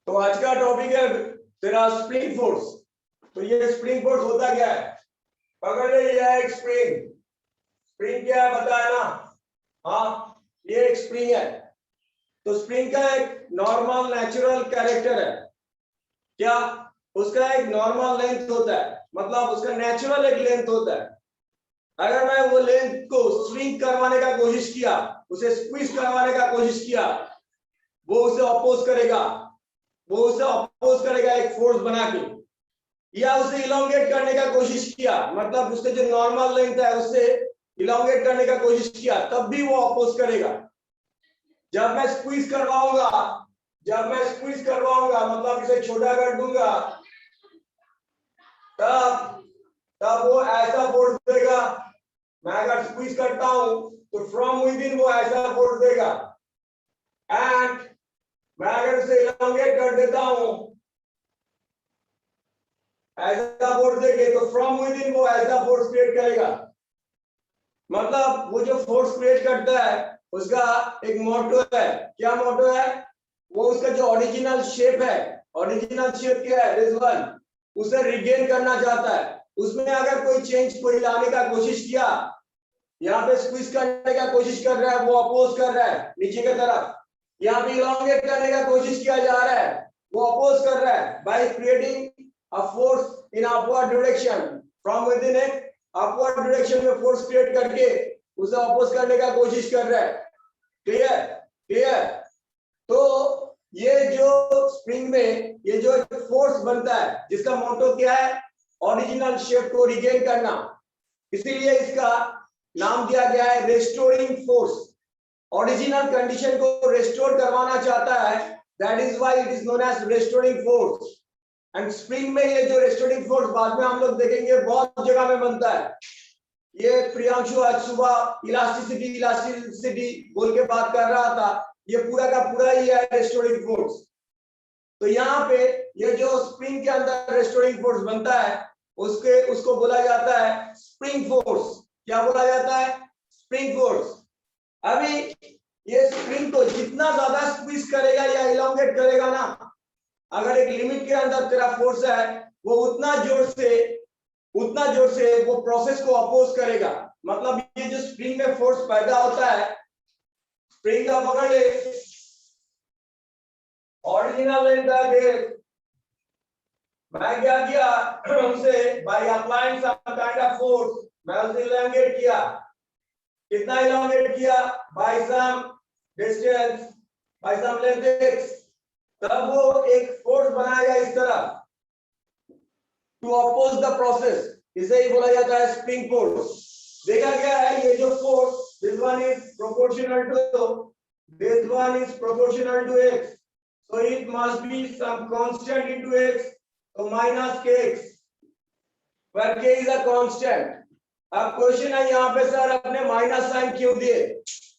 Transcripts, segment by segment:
तो आज का टॉपिक है तेरा स्प्रिंग फोर्स। तो ये स्प्रिंग फोर्स होता क्या है? पकड़ ले, ये है एक स्प्रिंग। स्प्रिंग क्या है पता है ना? हाँ, ये एक स्प्रिंग है। तो स्प्रिंग का एक नॉर्मल नेचुरल कैरेक्टर है क्या? उसका एक नॉर्मल लेंथ होता है, मतलब उसका नेचुरल एक लेंथ होता है। अगर मैं वो लेंथ को स्विंग करवाने का कोशिश किया, उसे स्क्वीज करवाने का कोशिश किया, वो उसे अपोज करेगा। वो उसे अपोज करेगा एक फोर्स बना के, या उसे इलोंगेट करने का कोशिश किया, मतलब उसके जो नॉर्मल लेंथ है उससे इलोंगेट करने का कोशिश किया, तब भी वो अपोज करेगा। जब मैं स्क्वीज करवाऊंगा मतलब इसे छोटा कर दूंगा, तब तब वो ऐसा फोर्स देगा। मैं अगर स्क्वीज करता हूं तो फ्रॉम विद इन वो ऐसा फोर्स देगा, एंड मैं अगर उसे इलोंगेट कर देता हूं ऐसा फोर्स देके, तो फ्रॉम विद इन वो ऐसा फोर्स क्रिएट करेगा। मतलब वो जो फोर्स क्रिएट करता है उसका एक मोटो है। क्या मोटो है? वो उसका जो ओरिजिनल शेप है, ओरिजिनल शेप क्या है, दिस वन, उसे रिगेन करना चाहता है। उसमें अगर कोई चेंज कोई लाने का कोशिश किया, यहाँ पे स्क्वीज करने का कोशिश कर रहा है, वो अपोज कर रहा है नीचे की तरफ। यहाँ पे इलोंगेट करने का कोशिश किया जा रहा है, वो अपोज कर रहा है by creating a force in upward direction from with in it. Upward direction में फोर्स क्रिएट करके उसे अपोज करने का कोशिश कर रहा है। क्लियर? क्लियर? तो ये जो स्प्रिंग में ये जो फोर्स बनता है, जिसका मोटो क्या है, ओरिजिनल शेप को रिगेन करना, इसीलिए इसका नाम दिया गया है रेस्टोरिंग फोर्स। ओरिजिनल कंडीशन को रेस्टोर करवाना चाहता है, that is why it is known as restoring force. And spring में ये जो रेस्टोरिंग फोर्स बाद में हम लोग देखेंगे बहुत जगह में बनता है। ये प्रियांशु आज सुबह इलास्टिसिटी बोल के बात कर रहा था, ये पूरा का पूरा ही है रेस्टोरिंग फोर्स। तो यहाँ पे ये जो स्प्रिंग के अंदर रेस्टोरिंग फोर्स बनता है उसको बोला जाता है स्प्रिंग फोर्स। क्या बोला जाता है? Spring force. अभी ये स्प्रिंग को जितना ज्यादा स्क्वीज करेगा या इलोंगेट करेगा ना, अगर एक लिमिट के अंदर तेरा फोर्स है, वो उतना जोर से वो प्रोसेस को अपोज करेगा। मतलब ये जो स्प्रिंग में फोर्स पैदा होता है, स्प्रिंग का पकड़ ले, ओरिजिनल लेंथ है, मैं क्या किया उसे by applying some kind of force, मैं उसे इलोंगेट किया। कितना इलोंगेट किया? By some distance, by some length x। तब वो एक फोर्स बनाएगा इस तरह टू अपोज द प्रोसेस। इसे ही बोला जाता है स्प्रिंग फोर्स। देखा गया है ये जो force, this one is proportional to x, so it must be some constant into x, so minus kx, where k is a constant। अब क्वेश्चन है यहाँ पे, सर अपने माइनस साइन क्यों दिए?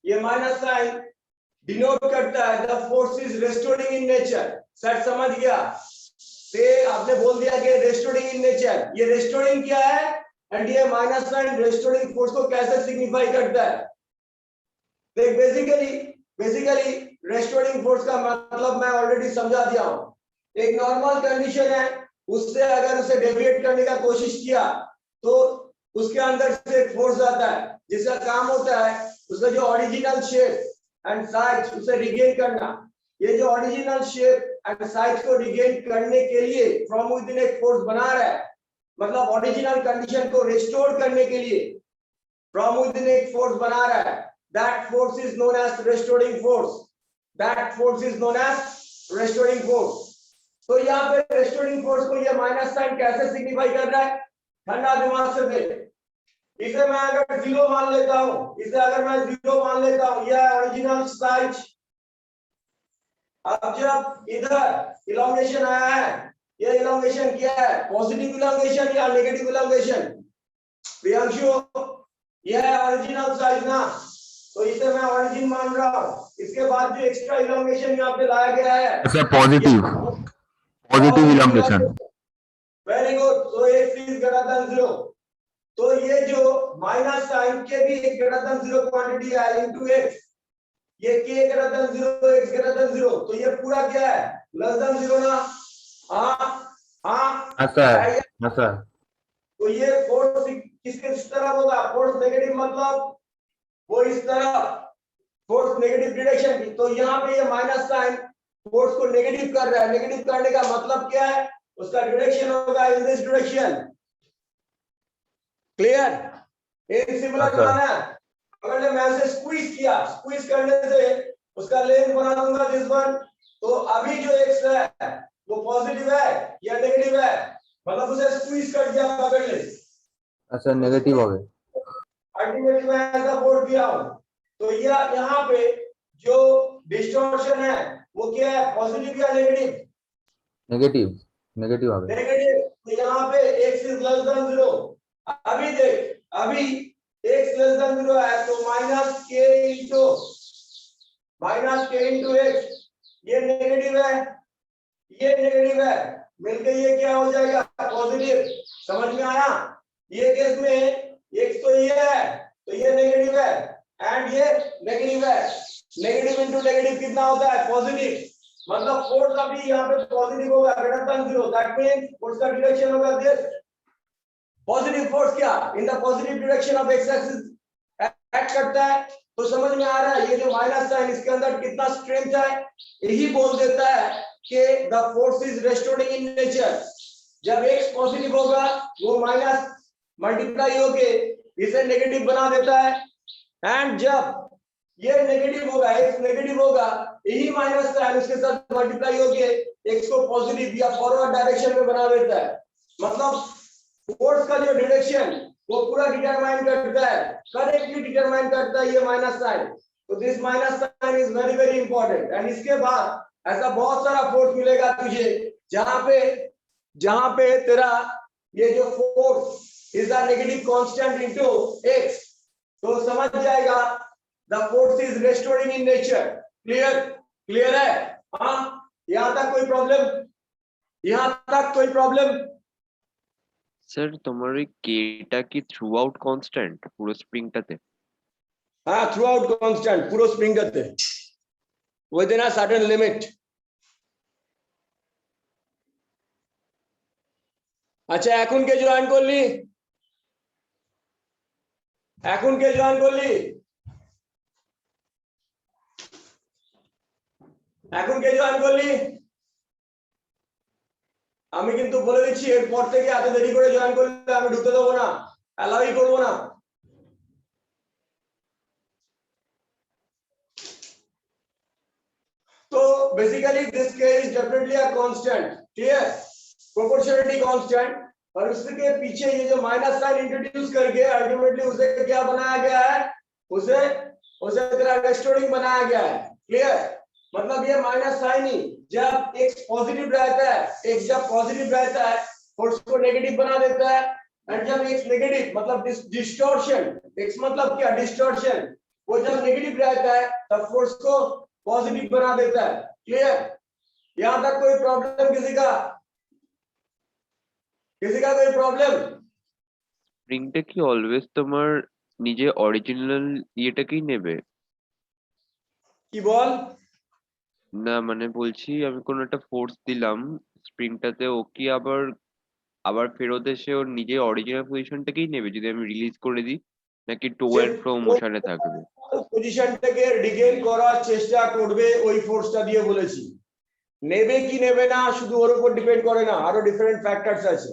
ये माइनस साइन डिनोट करता है the force is restoring in nature. Sir समझ गया? से आपने बोल दिया कि रेस्टोरिंग इन नेचर, ये रेस्टोरिंग क्या है, एंड ये माइनस साइन रेस्टोरिंग फोर्स को कैसे सिग्निफाई करता है? देख, बेसिकली रेस्टोरिंग फोर्स का मतलब मैं ऑलरेडी समझा दिया हूं। एक नॉर्मल कंडीशन है, उससे अगर उसे डेविएट करने का कोशिश किया तो उसके अंदर से एक फोर्स आता है, जिसका काम होता है उसका जो ओरिजिनल शेप एंड साइज उसे रिगेन करना। ये जो ओरिजिनल शेप एंड साइज को रिगेन करने के लिए फ्रॉम विद इन एक फोर्स बना रहा है, मतलब ओरिजिनल कंडीशन को रिस्टोर करने के लिए फ्रॉम विद इन एक फोर्स बना रहा है। That force is known as restoring force. That force is known as restoring force. तो यहाँ पे रेस्टोरिंग फोर्स को ये माइनस साइन कैसे सिग्निफाई कर रहा है? ठंडा दिमाग से देख। इसे मैं अगर जीरो मान लेता हूं, यह ओरिजिनल साइज। अब जब इधर इलोंगेशन आया है, ये इलोंगेशन क्या है, पॉजिटिव इलोंगेशन या नेगेटिव इलोंगेशन? प्रियांशु, यह है ओरिजिनल साइज ना, तो इसे मैं ओरिजिन मान रहा हूं। इसके बाद जो एक्स्ट्रा इलोंगेशन यहाँ पे लाया गया है, पॉजिटिव इलोंगेशन। Very good. तो x इज ग्रेटर देन 0, तो ये जो माइनस साइन के भी एक ग्रेटर देन 0 क्वांटिटी है इनटू x, ये k greater than 0, x greater than 0, तो ये पूरा क्या है, लेस देन 0 ना? हाँ सर। तो ये फोर्स किस तरफ होगा? फोर्स नेगेटिव, मतलब वो इस तरफ, फोर्स नेगेटिव डायरेक्शन की। तो यहाँ पे ये माइनस साइन फोर्स को नेगेटिव कर रहा है। नेगेटिव करने का मतलब क्या है? उसका डायरेक्शन होगा in this direction. Clear? In similar manner अगर मैं उसे स्क्वीज किया, स्क्वीज करने से उसका लेंथ बना दूंगा दिस वन। तो अभी जो एक्स है वो पॉजिटिव है या नेगेटिव है? मतलब उसे स्क्वीज कर दिया, पकड़ ले। अच्छा, नेगेटिव हो गए। अल्टीमेटली मैं ऐसा बोल दिया हूं। तो यहाँ पे जो डिस्टॉर्शन है वो क्या है? पॉजिटिव या नेगेटिव? नेगेटिव, नेगेटिव आ गए। नेगेटिव। तो यहाँ पे x इज लेस देन 0। अभी देख, अभी x लेस देन 0 है तो माइनस k इंटू x, ये नेगेटिव है, ये नेगेटिव है, मिलकर ये क्या हो जाएगा? पॉजिटिव। समझ में आया? ये केस में x तो ये है तो ये नेगेटिव है एंड ये नेगेटिव है। नेगेटिव इंटू नेगेटिव कितना होता है? पॉजिटिव। मतलब फोर्स अभी यहाँ पे पॉजिटिव होगा, greater than 0। That means force का डायरेक्शन होगा दिस। पॉजिटिव फोर्स क्या in the positive direction of x axis act करता है। तो समझ में आ रहा है ये जो माइनस साइन इसके अंदर कितना स्ट्रेंथ है? यही बोल देता है कि the force is restoring in nature. जब एक्स पॉजिटिव होगा वो माइनस मल्टीप्लाई होके इसे नेगेटिव बना देता है, एंड जब ये नेगेटिव होगा, एक्स नेगेटिव होगा, यही माइनस साइन उसके साथ मल्टीप्लाई होके एक्स को पॉजिटिव या फॉरवर्ड डायरेक्शन में बना देता है। मतलब फोर्स का जो डायरेक्शन वो पूरा डिटरमाइन करता है, करेक्टली डिटरमाइन करता है ये माइनस साइन। तो this minus sign is very very important. And इसके बाद ऐसा बहुत सारा फोर्स मिलेगा तुझे जहां पे तेरा ये जो force is a negative constant into x, तो समझ जाएगा the force is restoring in nature. Clear? Clear है? हाँ, यहां तक कोई प्रॉब्लम? यहां तक कोई प्रॉब्लम? স্যার তোমার ওই কেটা কি থ্রু আউট কনস্ট্যান্ট পুরো স্প্রিংটাতে? হ্যাঁ, থ্রু আউট কনস্ট্যান্ট পুরো স্প্রিংটাতে, উইদিন আ সার্টেন লিমিট। আচ্ছা, এখন কে জয়েন করলি? এখন কে জয়েন করলি? এখন কে জয়েন করলি? আমি কিন্তু বলে দিচ্ছি এরপর থেকে এত দেরি করে জয়েন করলে আমি ঢুকতে দেবো না, অ্যালাউই করবো না। तो बेसिकली दिस के is definitely a constant. Clear? Proportionality constant. और उसके पीछे ये जो माइनस साइन इंट्रोड्यूस करके अल्टीमेटली उसे क्या बनाया गया है? उसे तेरा रेस्टोरिंग बनाया गया है। क्लियर? मतलब ये माइनस साइन ही जब x पॉजिटिव रहता है, x जब पॉजिटिव रहता है फोर्स को नेगेटिव बना देता है, एंड जब x नेगेटिव मतलब डिस्टॉर्शन, x मतलब क्या? डिस्टॉर्शन। वो जब नेगेटिव रहता है तब फोर्स को पॉजिटिव बना देता है। क्लियर? यहां तक कोई प्रॉब्लम किसी का? किसी का कोई प्रॉब्लम? স্প্রিংটা কি অলওয়েজ তোমার নিজে অরিজিনাল ইয়েটাকেই নেবে? কি বল? না মানে বলছি আমি কোনো একটা ফোর্স দিলাম স্প্রিংটাতে, ও কি আবার আবার ফেরত এসে ওর নিজের অরিজিনাল পজিশনটাকেই নেবে যদি আমি রিলিজ করে দিই, নাকি টু এন্ড ফ্রো মোশনে থাকবে? পজিশনটাকে রিগেইন করার চেষ্টা করবে ওই ফোর্সটা দিয়ে বলেছি। নেবে কি নেবে না শুধু ওর উপর ডিপেন্ড করে না, আরো ডিফারেন্ট ফ্যাক্টরস আছে।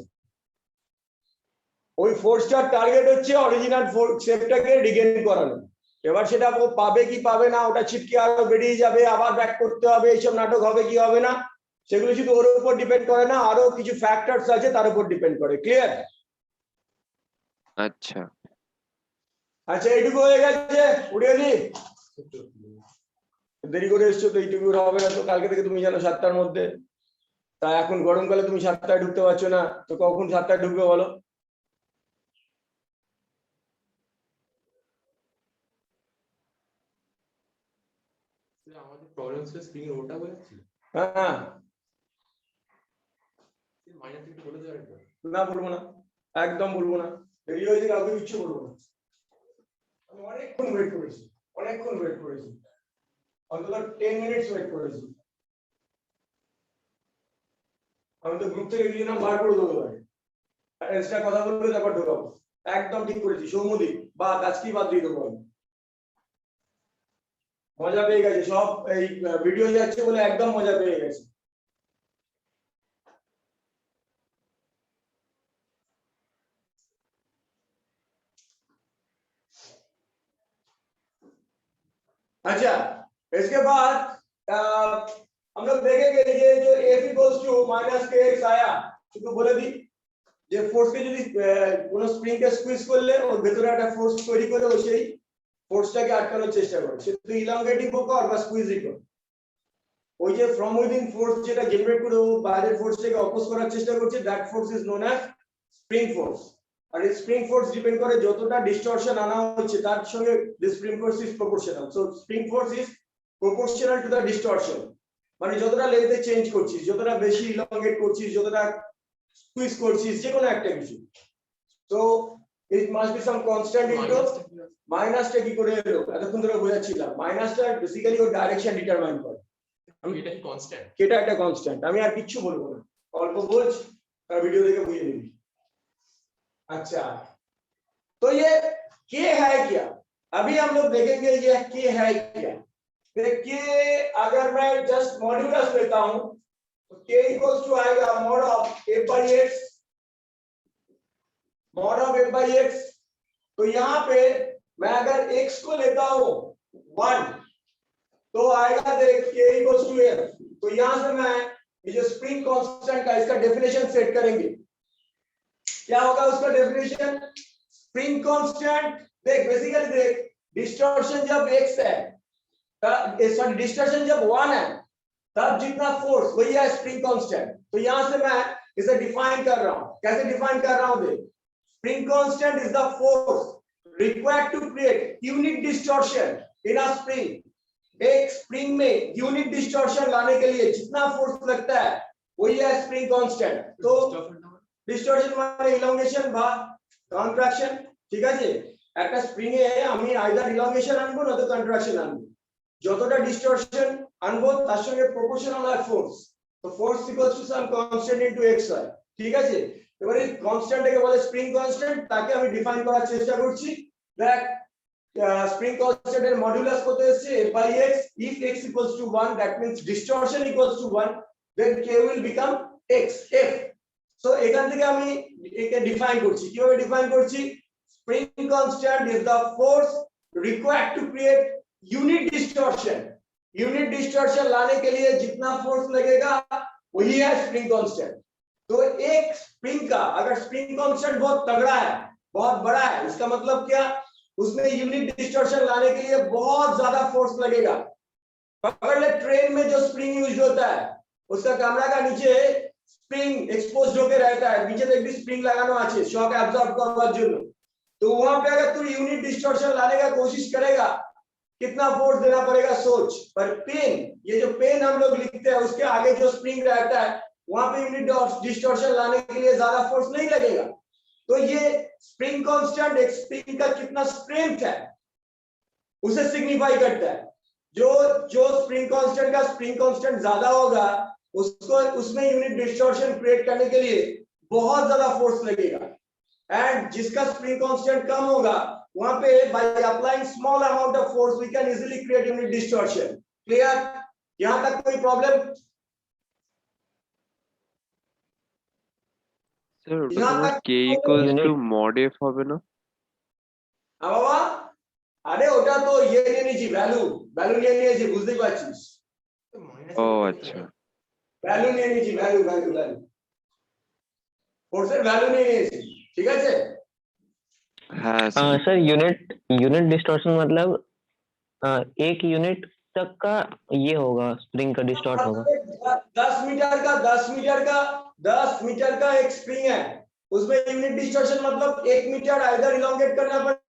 ওই ফোর্সটার টার্গেট হচ্ছে অরিজিনাল শেপটাকে রিগেইন করানো। এবার সেটা ও পাবে কি পাবে না, ওটা ছিটকে আরো বেরিয়ে যাবে, আবার ব্যাক করতে হবে, এইসব নাটক হবে কি হবে না, সেগুলো শুধু ওর উপর ডিপেন্ড করে না, আরো কিছু ফ্যাক্টরস আছে তার উপর ডিপেন্ড করে। ক্লিয়ার? আচ্ছা আচ্ছা, এইটুকু হয়ে গেছে। উড়িয়ে দি, দেরি করে এসছো তো এইটুকু হবে না। তো কালকে থেকে তুমি জানো 7টার মধ্যে, তা এখন গরমকালে তুমি 7টায় ঢুকতে পারছো না, তো কখন 7টায় ঢুকবে বলো? আমাদের প্রবলেম ছিল স্ক্রিন ওটা বলেছি। হ্যাঁ, মাইনাস একটু বলে দেওয়ার একবার। না বলবো না, একদম বলবো না। দেরি হয়েছে কাউকে কিচ্ছু বলবো না। আমি অনেকক্ষণ ওয়েট করেছি, অনেকক্ষণ ওয়েট করেছি, অন্তত 10 মিনিটস ওয়েট করেছি। আমি তো গ্রুপ থেকে লিখে নাম বার করে দেবো এবারে এক্সট্রা কথা বলবে তারপর ঢোকাবো একদম ঠিক করেছি সৌমদীপ বা আজকেই বাদ দিয়ে দেবো আমি মজা পেয়ে গেছে সব এই ভিডিও যাচ্ছে বলে একদম মজা পেয়ে গেছে अच्छा इसके बाद हम लोग देखेंगे ये जो F इक्वल्स टू माइनस के एक्स आया শুধু বলে দিই যে ফোর্সকে যদি কোন স্প্রিংকে স্কুইজ করলে ওর ভেতরে একটা ফোর্স তৈরি করে ও সেই ফোর্সটাকে আটকানোর চেষ্টা করে সেটা ইলংগেটিং হোক বা স্কুইজিং হোক ওই যে ফ্রম উইদিন ফোর্স যেটা জেনারেট করে ও বাইরের ফোর্সটাকে অপোজ করার চেষ্টা করছে that force is known as spring force আর এই স্প্রিং ফোর্স ডিপেন্ড করে যতটা ডিস্টরশন আনা হচ্ছে তার সঙ্গে the spring force is proportional so spring force is proportional to the distortion মানে যতটা লেন্থে চেঞ্জ করছিস যতটা বেশি ইলংগেট করছিস যতটা স্কুইজ করছিস যে কোনো একটা কিছু so it must be some constant into মাইনাসটা কি করে এলো এতক্ষণ ধরে বোঝাচ্ছিলাম মাইনাসটা বেসিক্যালি ওর ডাইরেকশন ডিটারমাইন করে এটা কি কনস্ট্যান্ট এটা একটা কনস্ট্যান্ট আমি আর কিছু বলবো না অল্প বোঝ আর ভিডিও দেখে বুঝে নিবি अच्छा तो ये के है क्या अभी हम लोग देखेंगे ये के है क्या के अगर मैं जस्ट मॉड्यूलस लेता हूं तो k इक्वल्स टू आएगा mod of f by x तो यहां पे मैं अगर x को लेता हूं 1 तो आएगा देख k इक्वल्स टू f तो यहां से मैं ये जो स्प्रिंग कांस्टेंट का इसका डेफिनेशन सेट करेंगे क्या होगा उसका डेफिनेशन स्प्रिंग कांस्टेंट देख बेसिकली देख डिस्टॉर्शन जब x है सॉरी डिस्टॉर्शन जब 1 है तब जितना फोर्स वही है स्प्रिंग कांस्टेंट तो यहां से मैं इसे डिफाइन कर रहा हूं कैसे डिफाइन कर रहा हूं देख spring constant is the force required to create unit distortion in a spring एक स्प्रिंग में यूनिट डिस्टॉर्शन लाने के लिए जितना फोर्स लगता है वही है स्प्रिंग कांस्टेंट तो ডিস্টরশন মানে ইলংগেশন বা কন্ট্রাকশন ঠিক আছে একটা স্প্রিং এ আমি আইদার ইলংগেশন আনবো না তো কন্ট্রাকশন আনবো যতটা ডিস্টরশন আনবো তার সঙ্গে প্রপোর্শনাল হয় ফোর্স তো force equals to some constant into x হয় ঠিক আছে এবারে কনস্ট্যান্টকে বলে স্প্রিং কনস্ট্যান্ট তাকে আমি ডিফাইন করার চেষ্টা করছি দেখ স্প্রিং কনস্ট্যান্টের মডুলাস কত এসেছে f/x if x equals to 1 that means distortion equals to 1 then k will become x f so এখান থেকে আমি একে ডিফাইন করছি কিভাবে ডিফাইন করছি spring constant is the force required to create unit distortion लाने के लिए जितना फोर्स लगेगा वही है स्प्रिंग कांस्टेंट तो एक स्प्रिंग का अगर स्प्रिंग कांस्टेंट बहुत तगड़ा है बहुत बड़ा है इसका मतलब क्या उसमें यूनिट डिस्टॉर्शन लाने के लिए बहुत ज्यादा फोर्स लगेगा पकड़ ले ट्रेन में जो स्प्रिंग यूज होता है उसका कैमरा का नीचे स्प्रिंग एक्सपोज्ड होकर रहता है नीचे तो एक भी स्प्रिंग लगाना আছে শক অ্যাবজর্ব করার জন্য तो वहां पे अगर तू यूनिट डिस्टॉर्शन लाने का कोशिश करेगा कितना फोर्स देना पड़ेगा सोच पर पेन ये जो पेन हम लोग लिखते हैं उसके आगे जो स्प्रिंग रहता है वहां पे यूनिट डिस्टॉर्शन लाने के लिए ज्यादा फोर्स नहीं लगेगा तो ये स्प्रिंग कांस्टेंट एक स्प्रिंग का कितना स्ट्रेंथ है उसे सिग्निफाई करता है जो स्प्रिंग कांस्टेंट का स्प्रिंग कांस्टेंट ज्यादा होगा उसको उसमें यूनिट डिस्टॉर्शन क्रिएट करने के लिए बहुत ज्यादा फोर्स लगेगा एंड जिसका स्प्रिंग कांस्टेंट कम होगा वहां पे by applying small amount of force we can easily create unit distortion clear यहां तक कोई प्रॉब्लम স্যার ওটা তোমার k equals to mod f হবে না বাবা আরে ওটা তো ইয়ে নিয়ে নিয়েছি ভ্যালু নিয়ে নিয়েছি বুঝতেই পারছিস ও আচ্ছা ভ্যালু নিয়ে নিয়েছি ভ্যালু ফোর্সের ভ্যালু নিয়ে নিয়েছি ঠিক আছে हाँ सर यूनिट डिस्टॉर्शन मतलब एक यूनिट तक का ये होगा स्प्रिंग का डिस्टॉर्ट होगा 10 मीटर का एक स्प्रिंग है उसमें यूनिट डिस्टॉर्शन मतलब 1 मीटर आइदर इलोंगेट करना पड़ेगा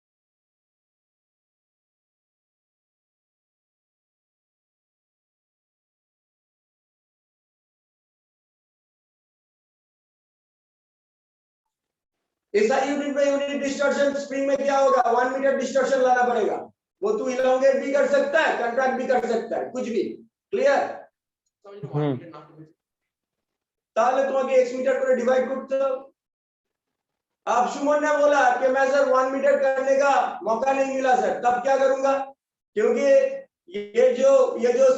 ऐसा यूनिट में यूनिट डिस्टॉर्शन स्प्रिंग में क्या होगा 1 मीटर डिस्टॉर्शन लाना पड़ेगा वो तू इलोंगेट भी कर सकता है कंट्रैक्ट भी कर सकता है कुछ भी क्लियर তাহলে তোমাকে x মিটার করে ডিভাইড করতে হবে। अब सुमन ने बोला कि मैं सर 1 मीटर करने का मौका नहीं मिला सर, तब क्या करूंगा? क्योंकि ये जो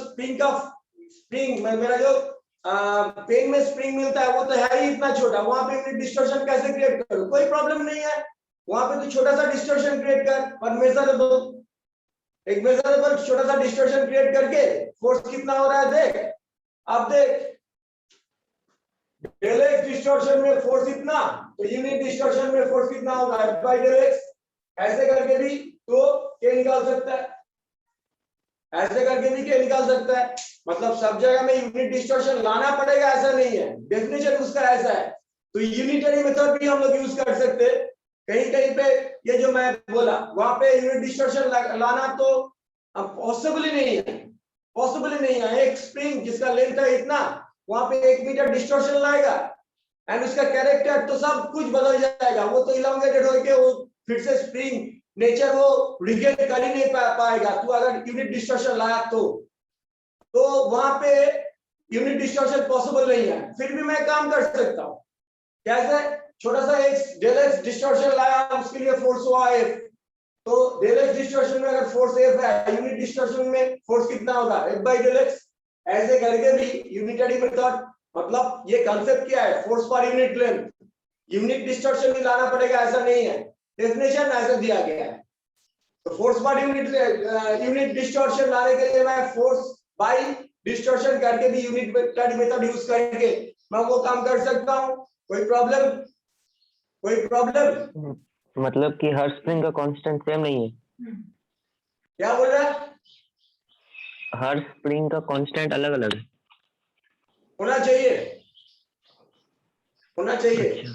स्प्रिंग मेरा जो पेन में स्प्रिंग मिलता है वो तो है ही इतना छोटा, वहां पे यूनिट डिस्टॉर्शन कैसे क्रिएट करूं? कोई प्रॉब्लम नहीं है, वहां पे तो छोटा सा डिस्टॉर्शन क्रिएट कर, पर मेजरेबल छोटा सा डिस्टॉर्शन क्रिएट करके फोर्स कितना हो रहा है देख। अब देख डेल एक्स डिस्टॉर्शन में फोर्स इतना, तो यूनिट डिस्टॉर्शन में फोर्स कितना होगा? F by del x. ऐसे करके भी तो क्या निकाल सकता है, ऐसे करके भी क्या निकाल सकता है। मतलब सब जगह में यूनिट डिस्टॉर्शन लाना पड़ेगा ऐसा नहीं है, डेफिनेशन उसका ऐसा है। तो यूनिटरी मेथड भी हम लोग यूज कर सकते, कहीं कहीं पे ये जो मैं बोला वहां पे यूनिट डिस्टॉर्शन लाना तो पॉसिबल ही नहीं है। एक स्प्रिंग जिसका लेंथ है इतना, वहां पे 1 मीटर डिस्टॉर्शन लाएगा एंड उसका कैरेक्टर तो सब कुछ बदल जाएगा, वो तो इलांगेटेड होके वो फिर से स्प्रिंग नेचर वो रिगेन कर ही नहीं पाएगा। तू अगर यूनिट डिस्टॉर्शन लाया तो वहां पे यूनिट डिस्टॉर्शन पॉसिबल नहीं है। फिर भी मैं काम कर सकता हूं, कैसे? छोटा सा एक डेल एक्स डिस्टॉर्शन लाया, उसके लिए फोर्स हुआ F, तो डेल एक्स डिस्टॉर्शन में अगर फोर्स F है, यूनिट डिस्टॉर्शन में फोर्स कितना होगा? F by del x. ऐसे करके भी यूनिटरी मेथड, मतलब ये कांसेप्ट क्या है? Force per unit length, unit distortion भी लाना पड़ेगा ऐसा नहीं है, डेफिनेशन ऐसा दिया गया है। तो फोर्स पर यूनिट डिस्टॉर्शन लाने के लिए मैं फोर्स बाय डिस्टॉर्शन करके भी यूनिट मेथड यूज करके मैं वो काम कर सकता हूं। कोई प्रॉब्लम? मतलब कि हर स्प्रिंग का कांस्टेंट सेम नहीं है? क्या बोल रहा है? हर स्प्रिंग का कांस्टेंट अलग अलग है? होना चाहिए। अच्छा।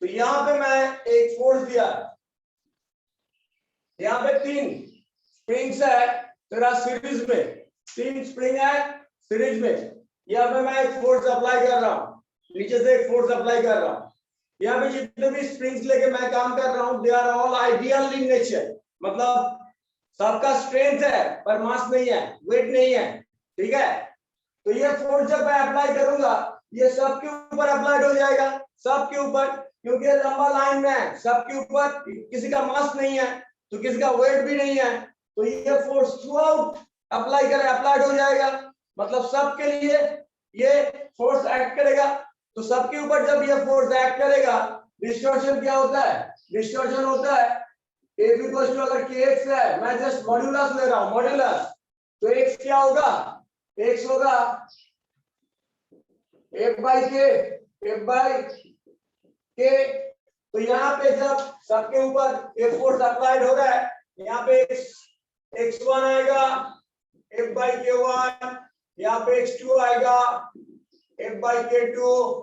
तो यहाँ पे मैं एक फोर्स दिया, यहाँ पे 3 स्प्रिंग्स है तेरा सीरीज में, 3 स्प्रिंग है सीरीज में। यहाँ पे मैं एक फोर्स अप्लाई कर रहा हूँ, नीचे से एक फोर्स अप्लाई कर रहा हूँ। यहाँ पे जितने भी स्प्रिंग्स लेके मैं काम कर रहा हूँ, they are all ideal in nature, मतलब सबका स्ट्रेंथ है पर मास नहीं है, वेट नहीं है, ठीक है। तो ये फोर्स जब मैं अप्लाई करूंगा, ये सबके ऊपर अप्लाइड हो जाएगा, सबके ऊपर, क्योंकि लंबा लाइन में है, सबके ऊपर, किसी का मास नहीं है तो किसी का वेट भी नहीं है, तो ये फोर्स थ्रू आउट अप्लाइड हो जाएगा, मतलब सबके लिए ये फोर्स एक्ट करेगा। तो सबके ऊपर जब ये फोर्स एक्ट करेगा, डिस्टॉर्शन क्या होता है? डिस्टॉर्शन होता है F = अगर kx है, मैं जस्ट मॉड्यूलस ले रहा हूं, मॉड्यूलस, तो x क्या होगा? x होगा F by k। तो यहाँ पे जब सबके ऊपर एक फोर्स अप्लाइड हो रहा है, यहाँ पे x1 आएगा F by k1, यहाँ पे x2 आएगा F by k2,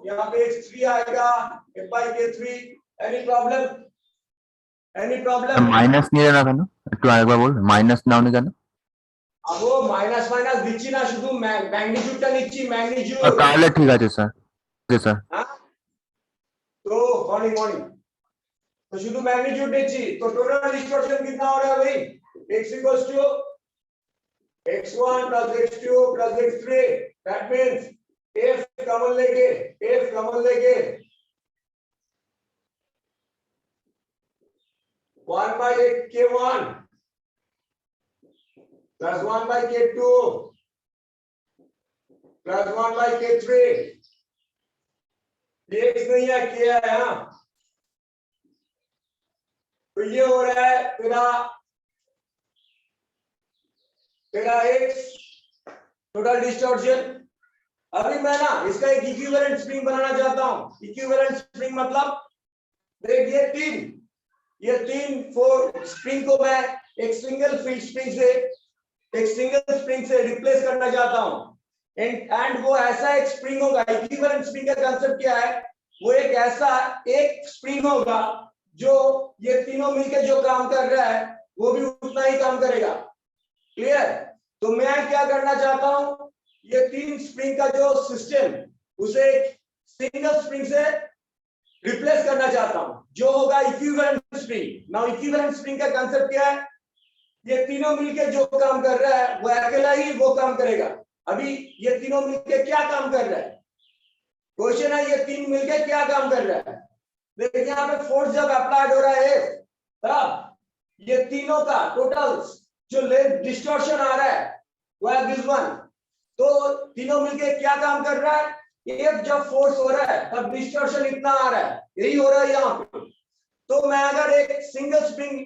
यहाँ पे x3 आएगा F by k3। Any problem? Minus नहीं रहना था ना, একটু আরেকবার বল, মাইনাস নাও নি কেন? अब वो माइनस দিচ্ছি না, শুধু ম্যাগনিটিউডটা নিচ্ছি, ম্যাগনিটিউড। তাহলে ঠিক আছে স্যার, স্যার। तो मॉर्निंग तो शुद्ध मैग्नीट्यूड नीचे, तो टोटल डिस्टॉर्शन कितना हो रहा है भाई? x = x1 + x2 + x3, that means f common लेके 1 by k1 plus 1 by k2 plus 1 by k3, x नहीं है, k है। हाँ, तो ये हो रहा है तेरा x टोटल डिस्टॉर्शन। अभी मैं ना इसका एक इक्विवेलेंट स्प्रिंग बनाना चाहता हूं। इक्विवेलेंट स्प्रिंग मतलब देख, ये तीन फोर स्प्रिंग को मैं एक सिंगल स्प्रिंग से रिप्लेस करना चाहता हूं, एंड वो ऐसा एक स्प्रिंग होगा। इक्विवेलेंट स्प्रिंग का कांसेप्ट क्या है? वो एक स्प्रिंग होगा जो ये तीनों मिलकर जो काम कर रहा है वो भी उतना ही काम करेगा। क्लियर? तो मैं क्या करना चाहता हूं, ये 3 स्प्रिंग का जो सिस्टम उसे एक सिंगल स्प्रिंग से रिप्लेस करना चाहता हूं, जो होगा equivalent spring. Now equivalent spring का कांसेप्ट क्या है? ये तीनों मिलके जो काम कर रहा है वो अकेला ही वो काम करेगा। अभी ये तीनों मिलके क्या काम कर रहा है? क्वेश्चन है, ये 3 मिलके क्या काम कर रहा है? देखिए यहाँ पे फोर्स जब अप्लाइड हो रहा है तब ये तीनों का टोटल जो लेंथ डिस्टॉर्शन आ रहा है वो है दिस वन। तो तीनों मिलके क्या काम कर रहा है? एक जब फोर्स हो रहा है तब डिस्टॉर्शन इतना आ रहा है, यही हो रहा है यहाँ पे। तो मैं अगर एक सिंगल स्प्रिंग